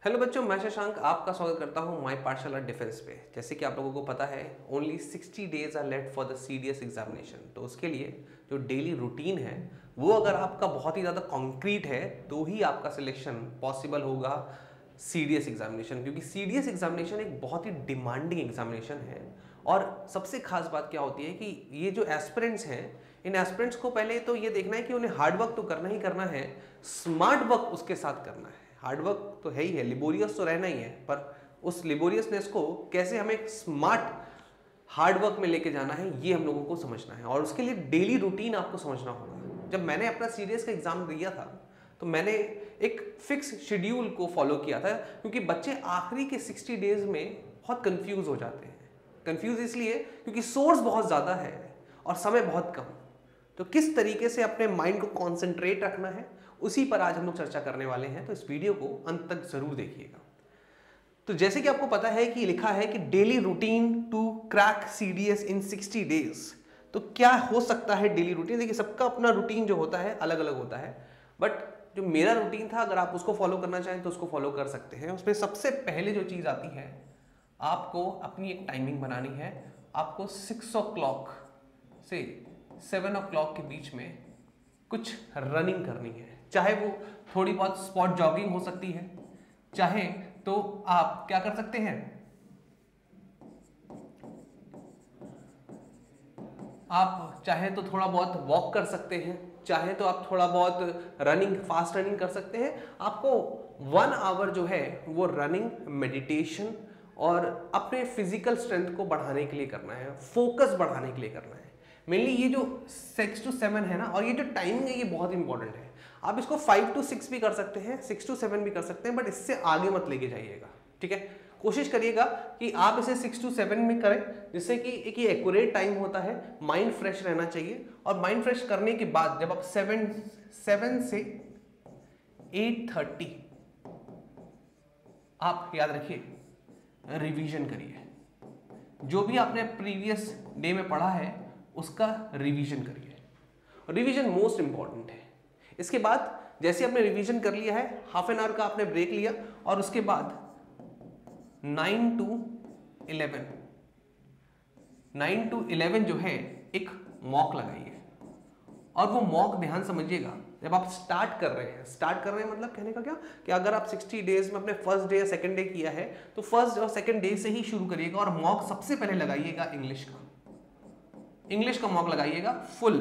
Hello बच्चों, मैं शशांक आपका स्वागत करता हूं माय पाठशाला डिफेंस पे। जैसे कि आप लोगों को पता है, only 60 days are left for the CDS examination. तो उसके लिए जो डेली रूटीन है वो अगर आपका बहुत ही ज़्यादा कॉन्क्रीट है तो ही आपका सिलेक्शन पॉसिबल होगा सीडीएस एग्जामिनेशन, क्योंकि सीडीएस एग्जामिनेशन एक बहुत ही डिमांडिंग एग्जामिनेशन है। और सबसे खास बात क्या होती है कि ये जो एस्पिरेंट्स हैं, इन एस्पिरेंट्स को पहले तो ये देखना है कि उन्हें हार्ड वर्क तो करना ही करना है, स्मार्ट वर्क उसके साथ करना है। हार्ड वर्क तो है ही है, लिबोरियस तो रहना ही है, पर उस लिबोरियसनेस को कैसे हमें स्मार्ट हार्ड वर्क में लेके जाना है ये हम लोगों को समझना है। और उसके लिए डेली रूटीन आपको समझना होगा। जब मैंने अपना सीडीएस का एग्जाम दिया था तो मैंने एक फिक्स शेड्यूल को फॉलो किया था, क्योंकि बच्चे आखिरी के 60 डेज में बहुत कंफ्यूज हो जाते हैं। कंफ्यूज इसलिए क्योंकि सोर्स बहुत ज़्यादा है और समय बहुत कम। तो किस तरीके से अपने माइंड को कॉन्सेंट्रेट रखना है उसी पर आज हम लोग चर्चा करने वाले हैं। तो इस वीडियो को अंत तक जरूर देखिएगा। तो जैसे कि आपको पता है कि लिखा है कि daily routine to crack CDS in 60 days. तो क्या हो सकता है डेली रूटीन? देखिए, सबका अपना रूटीन जो होता है अलग अलग होता है, बट जो मेरा रूटीन था, अगर आप उसको फॉलो करना चाहें तो उसको फॉलो कर सकते हैं। उसमें सबसे पहले जो चीज़ आती है, आपको अपनी एक टाइमिंग बनानी है। आपको 6 o'clock से 7 o'clock के बीच में कुछ रनिंग करनी है। चाहे वो थोड़ी बहुत स्पॉट जॉगिंग हो सकती है, चाहे तो आप क्या कर सकते हैं, आप चाहे तो थोड़ा बहुत वॉक कर सकते हैं, चाहे तो आप थोड़ा बहुत रनिंग, फास्ट रनिंग कर सकते हैं। आपको 1 आवर जो है वो रनिंग, मेडिटेशन और अपने फिजिकल स्ट्रेंथ को बढ़ाने के लिए करना है, फोकस बढ़ाने के लिए करना है। मेनली ये जो 6 to 7 है ना, और ये जो टाइमिंग है ये बहुत इंपॉर्टेंट है। आप इसको 5 to 6 भी कर सकते हैं, 6 to 7 भी कर सकते हैं, बट इससे आगे मत लेके जाइएगा, ठीक है। कोशिश करिएगा कि आप इसे 6 to 7 में करें, जिससे कि एक ये एक्यूरेट टाइम होता है। माइंड फ्रेश रहना चाहिए, और माइंड फ्रेश करने के बाद जब आप 7 से 8:30 आप याद रखिए रिवीजन करिए। जो भी आपने प्रीवियस डे में पढ़ा है उसका रिवीजन करिए। रिवीजन मोस्ट इंपॉर्टेंट है। इसके बाद जैसे आपने रिवीजन कर लिया है, हाफ एन आवर का आपने ब्रेक लिया, और उसके बाद 9 to 11 जो है एक मॉक लगाइए। और वो मॉक ध्यान समझिएगा, जब आप स्टार्ट कर रहे हैं मतलब कहने का क्या कि अगर आप 60 डेज में अपने फर्स्ट डे या सेकंड डे किया है तो फर्स्ट और सेकंड डे से ही शुरू करिएगा। और मॉक सबसे पहले लगाइएगा इंग्लिश का मॉक लगाइएगा फुल।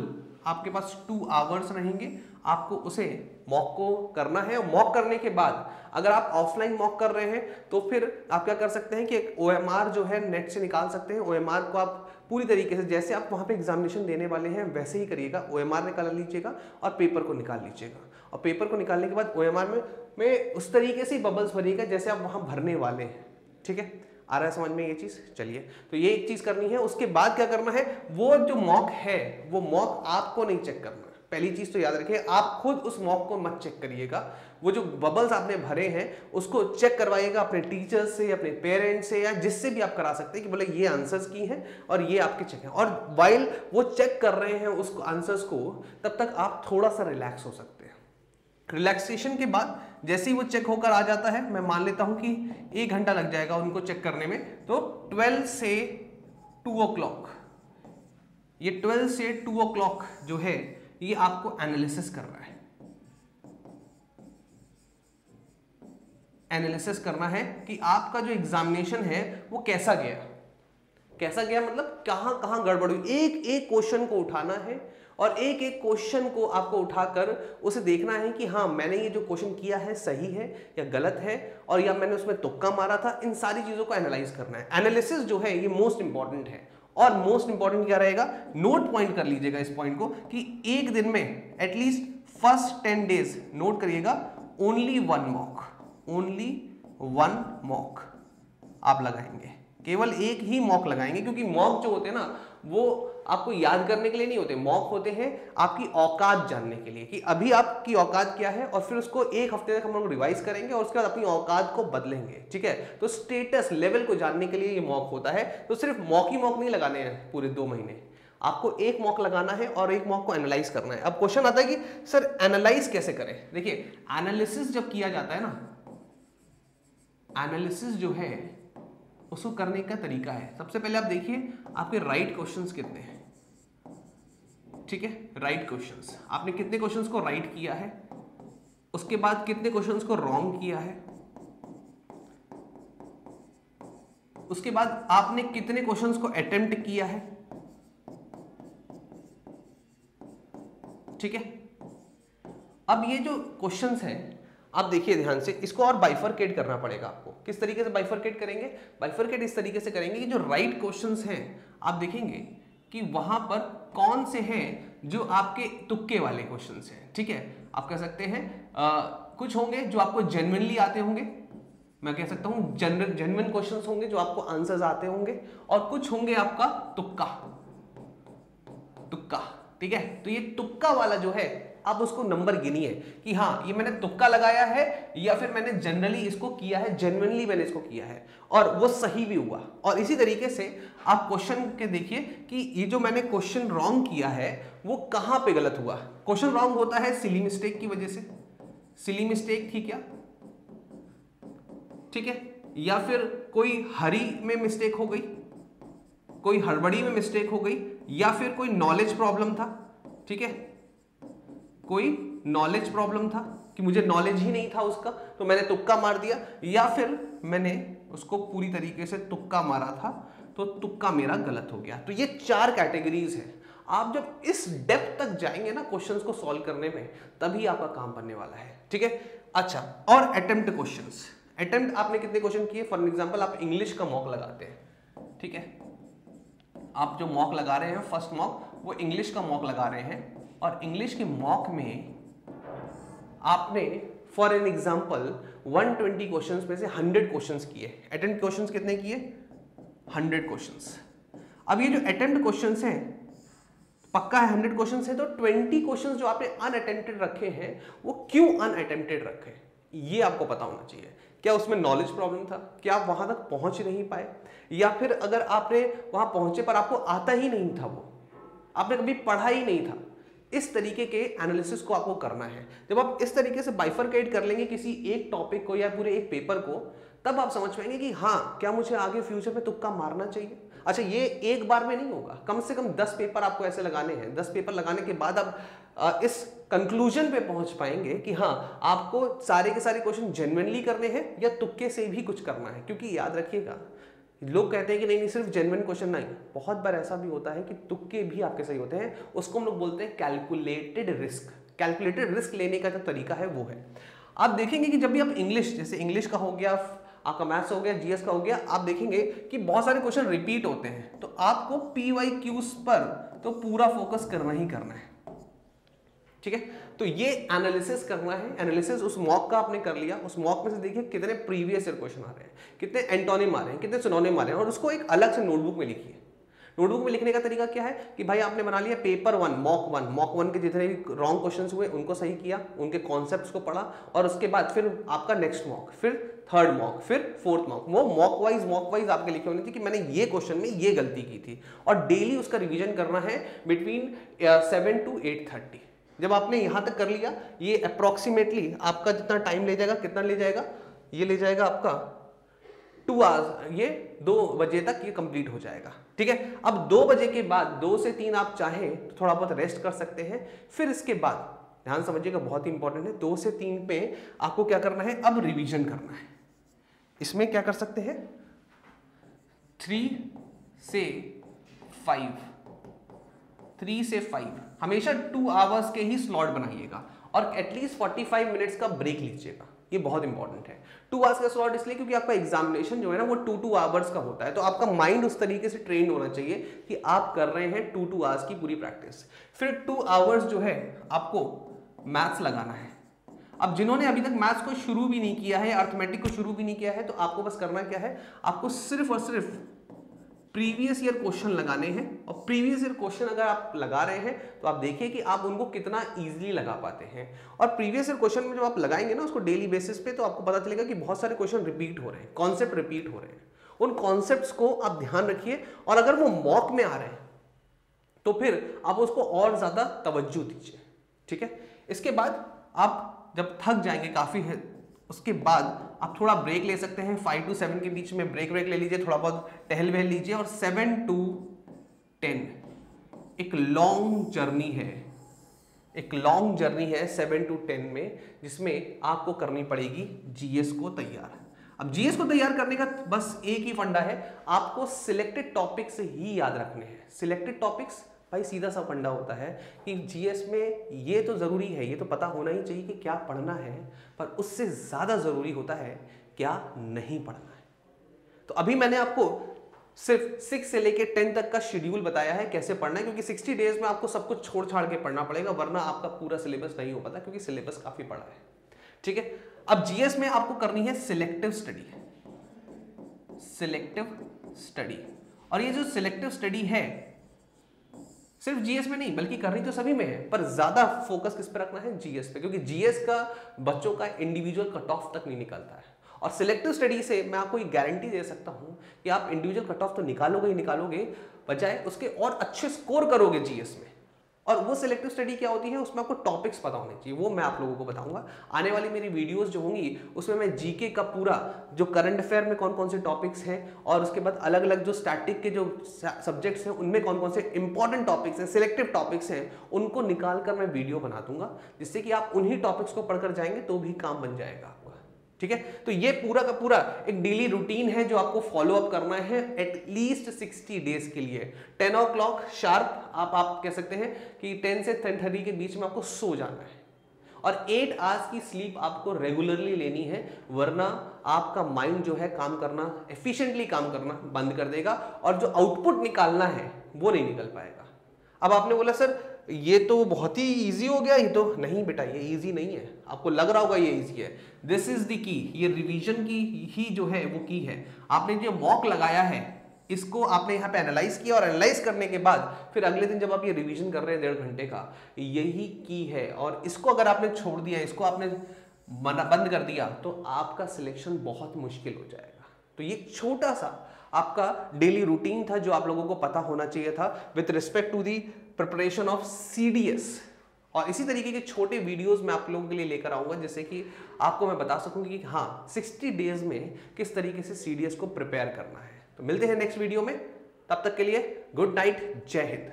आपके पास 2 आवर्स रहेंगे, आपको उसे मॉक को करना है। और मॉक करने के बाद अगर आप ऑफलाइन मॉक कर रहे हैं तो फिर आप क्या कर सकते हैं कि एक OMR जो है नेट से निकाल सकते हैं। OMR को आप पूरी तरीके से जैसे आप वहां पे एग्जामिनेशन देने वाले हैं वैसे ही करिएगा। OMR निकाल लीजिएगा और पेपर को निकाल लीजिएगा। और पेपर को निकालने के बाद OMR में उस तरीके से बबल्स भरिएगा जैसे आप वहां भरने वाले हैं, ठीक है। आ रहा है समझ में ये चीज? चलिए, तो ये एक चीज करनी है। उसके बाद क्या करना है, वो जो मॉक है वो मॉक आपको नहीं चेक करना। पहली चीज तो याद रखिए, आप खुद उस मॉक को मत चेक करिएगा। वो जो बबल्स आपने भरे हैं उसको चेक करवाइएगा अपने टीचर्स से, अपने पेरेंट्स से, या जिससे भी आप करा सकते हैं कि बोले ये आंसर्स की हैं और ये आपके चेक हैं। और वाइल वो चेक कर रहे हैं उस आंसर्स को, तब तक आप थोड़ा सा रिलैक्स हो सकते हैं। रिलैक्सेशन के बाद जैसे ही वो चेक होकर आ जाता है, मैं मान लेता हूं कि 1 घंटा लग जाएगा उनको चेक करने में, तो 12 से 2 o'clock, ये 12 से 2 o'clock जो है ये आपको एनालिसिस कर रहा है। एनालिसिस करना है कि आपका जो एग्जामिनेशन है वो कैसा गया मतलब कहां कहां गड़बड़ हुई। एक एक क्वेश्चन को उठाना है और एक एक क्वेश्चन को आपको उठाकर उसे देखना है कि हाँ, मैंने ये जो क्वेश्चन किया है सही है या गलत है, और या मैंने उसमें तुक्का मारा था। इन सारी चीजों को एनालाइज करना है। एनालिसिस जो है ये मोस्ट इंपॉर्टेंट है। और मोस्ट इंपॉर्टेंट क्या रहेगा, नोट पॉइंट कर लीजिएगा इस पॉइंट को कि एक दिन में एटलीस्ट फर्स्ट 10 डेज नोट करिएगा, ओनली वन मॉक आप लगाएंगे। केवल एक ही मॉक लगाएंगे, क्योंकि मॉक जो होते हैं ना वो आपको याद करने के लिए नहीं होते। मॉक होते हैं आपकी औकात जानने के लिए कि अभी आपकी औकात क्या है, और फिर उसको 1 हफ्ते तक हम लोग रिवाइज करेंगे और उसके बाद अपनी औकात को बदलेंगे, ठीक है। तो स्टेटस लेवल को जानने के लिए ये मॉक होता है। तो सिर्फ मॉक नहीं लगाने हैं पूरे 2 महीने, आपको एक मॉक लगाना है और एक मॉक को एनालाइज करना है। अब क्वेश्चन आता है कि सर एनालाइज कैसे करें? देखिए, एनालिसिस जब किया जाता है ना, एनालिसिस जो है उसको करने का तरीका है। सबसे पहले आप देखिए आपके राइट क्वेश्चंस कितने हैं, ठीक है, राइट क्वेश्चंस, आपने कितने क्वेश्चंस को राइट किया है, उसके बाद कितने क्वेश्चंस को रॉन्ग किया है, उसके बाद आपने कितने क्वेश्चंस को अटेम्प्ट किया है, ठीक है। अब ये जो क्वेश्चंस हैं आप देखिए ध्यान से, इसको और बाइफरकेट करना पड़ेगा आपको। किस तरीके से बाइफरकेट करेंगे? बाइफरकेट इस तरीके से करेंगे कि जो राइट क्वेश्चंस हैं आप देखेंगे कि वहां पर कौन से हैं जो आपके तुक्के वाले क्वेश्चंस हैं, ठीक है। आप कह सकते हैं कुछ होंगे जो आपको जेन्युइनली आते होंगे, मैं कह सकता हूं जेन्युइन क्वेश्चंस होंगे जो आपको आंसर्स आते होंगे, और कुछ होंगे आपका तुक्का, ठीक है। तो ये तुक्का वाला जो है आप उसको नंबर गिनिए कि हाँ ये मैंने तुक्का लगाया है या फिर मैंने जनरली इसको किया है, जेन्युइनली मैंने इसको किया है और वो सही भी हुआ। और इसी तरीके से आप क्वेश्चन के देखिए कि ये जो मैंने क्वेश्चन रॉन्ग किया है वो कहां पे गलत हुआ। क्वेश्चन रॉन्ग होता है सिली मिस्टेक की वजह से, सिली मिस्टेक थी क्या, ठीक है, या फिर कोई हरी में मिस्टेक हो गई, कोई हड़बड़ी में मिस्टेक हो गई, या फिर कोई नॉलेज प्रॉब्लम था, ठीक है, कोई नॉलेज प्रॉब्लम था कि मुझे नॉलेज ही नहीं था उसका तो मैंने तुक्का मार दिया, या फिर मैंने उसको पूरी तरीके से तुक्का मारा था तो तुक्का मेरा गलत हो गया। तो ये 4 कैटेगरीज है। आप जब इस डेप्थ तक जाएंगे ना क्वेश्चंस को सॉल्व करने में तभी आपका काम बनने वाला है, ठीक है। अच्छा, और अटेम्प्ट क्वेश्चंस, अटेम्प्ट आपने कितने क्वेश्चन किए? फॉर एग्जांपल आप इंग्लिश का मॉक लगाते हैं, ठीक है, आप जो मॉक लगा रहे हैं फर्स्ट मॉक वो इंग्लिश का मॉक लगा रहे हैं, और इंग्लिश के मॉक में आपने फॉर एन एग्जांपल 120 क्वेश्चंस में से 100 क्वेश्चंस किए। अटेम्प्ट क्वेश्चंस कितने किए? 100 क्वेश्चंस। अब ये जो अटेम्प्ट क्वेश्चंस हैं पक्का है 100 क्वेश्चंस है, तो 20 क्वेश्चंस जो आपने अनअटेम्प्टेड रखे हैं वो क्यों अनअटेम्प्टेड रखे ये आपको पता होना चाहिए। क्या उसमें नॉलेज प्रॉब्लम था? क्या आप वहां तक पहुंच नहीं पाए? या फिर अगर आपने वहां पहुंचे पर आपको आता ही नहीं था, वो आपने कभी पढ़ा ही नहीं था, इस तरीके के एनालिसिस को आपको करना है। जब आप इस तरीके से बाइफरकेट कर लेंगे किसी एक टॉपिक को या पूरे एक पेपर को, तब आप समझ पाएंगे कि हाँ क्या मुझे आगे फ्यूचर में तुक्का मारना चाहिए। अच्छा, ये एक बार में नहीं होगा, कम से कम 10 पेपर आपको ऐसे लगाने हैं। 10 पेपर लगाने के बाद आप इस कंक्लूजन पे पहुंच पाएंगे कि हाँ आपको सारे के सारे क्वेश्चन जेन्युइनली करने हैं या तुक्के से भी कुछ करना है। क्योंकि याद रखिएगा, लोग कहते हैं कि नहीं सिर्फ जेन्युइन क्वेश्चन नहीं, बहुत बार ऐसा भी होता है कि तुक्के भी आपके सही होते हैं। उसको हम लोग बोलते हैं कैलकुलेटेड रिस्क। कैलकुलेटेड रिस्क लेने का जो तरीका है वो है। आप देखेंगे कि जब भी आप इंग्लिश, जैसे इंग्लिश का हो गया, आपका मैथ्स हो गया, जीएस का हो गया, आप देखेंगे कि बहुत सारे क्वेश्चन रिपीट होते हैं, तो आपको PYQs पर तो पूरा फोकस करना ही करना है, ठीक है। तो ये एनालिसिस करना है। एनालिसिस उस मॉक का आपने कर लिया, उस मॉक में से देखिए कितने प्रीवियस ईयर क्वेश्चन आ रहे हैं, कितने एंटोनिम आ रहे हैं, कितने सिनोनिम आ रहे हैं, और उसको एक अलग से नोटबुक में लिखिए। नोटबुक में लिखने का तरीका क्या है कि भाई आपने बना लिया पेपर 1 मॉक 1 के जितने भी रॉन्ग क्वेश्चंस हुए उनको सही किया, उनके कॉन्सेप्ट्स को पढ़ा, और उसके बाद फिर आपका नेक्स्ट मॉक, फिर थर्ड मॉक, फिर फोर्थ मॉक, वो मॉक वाइज आपके लिखे होने चाहिए कि मैंने ये क्वेश्चन में ये गलती की थी, और डेली उसका रिविजन करना है बिटवीन 7 to 8:30। जब आपने यहां तक कर लिया, ये अप्रोक्सीमेटली आपका जितना टाइम ले जाएगा, कितना ले जाएगा, ये ले जाएगा आपका 2 आवर्स, ये 2 बजे तक ये कंप्लीट हो जाएगा, ठीक है। अब 2 बजे के बाद 2 से 3 आप चाहें तो थोड़ा बहुत रेस्ट कर सकते हैं। फिर इसके बाद ध्यान समझिएगा, बहुत ही इंपॉर्टेंट है, 2 से 3 पे आपको क्या करना है, अब रिवीजन करना है। इसमें क्या कर सकते हैं, 3 से 5 हमेशा 2 आवर्स के ही स्लॉट बनाइएगा, और एटलीस्ट 45 मिनट्स का ब्रेक लीजिएगा, ये बहुत इंपॉर्टेंट है। 2 आवर्स का स्लॉट इसलिए क्योंकि आपका एग्जामिनेशन जो है ना वो 2 आवर्स का होता है, तो आपका माइंड उस तरीके से ट्रेन होना चाहिए कि आप कर रहे हैं 2 आवर्स की पूरी प्रैक्टिस। फिर 2 आवर्स जो है आपको मैथ्स लगाना है। अब जिन्होंने अभी तक मैथ्स को शुरू भी नहीं किया है, अर्थमेटिक को शुरू भी नहीं किया है, तो आपको बस करना क्या है, आपको सिर्फ और सिर्फ प्रीवियस ईयर क्वेश्चन लगाने हैं। और प्रीवियस ईयर क्वेश्चन अगर आप लगा रहे हैं तो आप देखिए कि आप उनको कितना इजीली लगा पाते हैं। और प्रीवियस ईयर क्वेश्चन में जब आप लगाएंगे ना उसको डेली बेसिस पे, तो आपको पता चलेगा कि बहुत सारे क्वेश्चन रिपीट हो रहे हैं, कॉन्सेप्ट रिपीट हो रहे हैं। उन कॉन्सेप्ट्स को आप ध्यान रखिए, और अगर वो मॉक में आ रहे हैं तो फिर आप उसको और ज्यादा तवज्जो दीजिए, ठीक है। इसके बाद आप जब थक जाएंगे काफी है, उसके बाद आप थोड़ा ब्रेक ले सकते हैं, 5 to 7 के बीच में ब्रेक ले लीजिए, थोड़ा बहुत टहल वहल लीजिए, और 7 to 10 एक लॉन्ग जर्नी है, एक लॉन्ग जर्नी है 7 to 10 में, जिसमें आपको करनी पड़ेगी जीएस को तैयार। अब जीएस को तैयार करने का बस एक ही फंडा है, आपको सिलेक्टेड टॉपिक्स ही याद रखने हैं। सिलेक्टेड टॉपिक्स भाई सीधा सा फंडा होता है कि जीएस में ये तो जरूरी है, ये तो पता होना ही चाहिए कि क्या पढ़ना है, पर उससे ज्यादा जरूरी होता है क्या नहीं पढ़ना है। तो अभी मैंने आपको सिर्फ 6 से लेके 10 तक का शेड्यूल बताया है कैसे पढ़ना है, क्योंकि 60 डेज में आपको सब कुछ छोड़ छाड़ के पढ़ना पड़ेगा, वरना आपका पूरा सिलेबस नहीं हो पाता, क्योंकि सिलेबस काफी बड़ा है। ठीक है, अब जीएस में आपको करनी है सिलेक्टिव स्टडी, सिलेक्टिव स्टडी। और ये जो सिलेक्टिव स्टडी है सिर्फ जीएस में नहीं बल्कि करनी तो सभी में है, पर ज्यादा फोकस किस पे रखना है, जीएस पे, क्योंकि जीएस का बच्चों का इंडिविजुअल कट ऑफ तक नहीं निकलता है। और सिलेक्टिव स्टडी से मैं आपको एक गारंटी दे सकता हूं कि आप इंडिविजुअल कट ऑफ तो निकालोगे ही निकालोगे, बजाय उसके और अच्छे स्कोर करोगे जीएस में। और वो सिलेक्टिव स्टडी क्या होती है, उसमें आपको टॉपिक्स पता होने चाहिए, वो मैं आप लोगों को बताऊंगा। आने वाली मेरी वीडियोस जो होंगी उसमें मैं जीके का पूरा जो करंट अफेयर में कौन कौन से टॉपिक्स हैं, और उसके बाद अलग अलग जो स्टैटिक के जो सब्जेक्ट्स हैं उनमें कौन कौन से इंपॉर्टेंट टॉपिक्स हैं, सिलेक्टिव टॉपिक्स हैं, उनको निकाल कर मैं वीडियो बना दूंगा, जिससे कि आप उन्हीं टॉपिक्स को पढ़कर जाएंगे तो भी काम बन जाएगा आपका। ठीक है, तो ये पूरा का पूरा एक डेली रूटीन है जो आपको फॉलो अप करना है एटलीस्ट 60 डेज के लिए। 10 o'clock शार्प आप कह सकते हैं कि 10 से 10:30 के बीच में आपको सो जाना है, और 8 आवर्स की स्लीप आपको रेगुलरली लेनी है, वरना आपका माइंड जो है काम करना, एफिशिएंटली काम करना बंद कर देगा, और जो आउटपुट निकालना है वो नहीं निकल पाएगा। अब आपने बोला सर ये तो बहुत ही इजी हो गया, ये तो नहीं बेटा, ये इजी नहीं है। आपको लग रहा होगा ये इजी है, दिस इज द की, ये रिवीजन की ही जो है वो की है। आपने जो मॉक लगाया है इसको आपने यहाँ पे एनालाइज किया, और एनालाइज करने के बाद फिर अगले दिन जब आप ये रिवीजन कर रहे हैं 1.5 घंटे का, यही की है, और इसको अगर आपने छोड़ दिया, इसको आपने बंद कर दिया, तो आपका सिलेक्शन बहुत मुश्किल हो जाएगा। तो ये छोटा सा आपका डेली रूटीन था जो आप लोगों को पता होना चाहिए था with respect to the preparation of CDS. और इसी तरीके के छोटे वीडियोस मैं आप लोगों के लिए लेकर आऊंगा, जिससे कि आपको मैं बता सकूं कि हाँ 60 डेज में किस तरीके से सीडीएस को प्रिपेयर करना है। तो मिलते हैं नेक्स्ट वीडियो में, तब तक के लिए गुड नाइट, जय हिंद।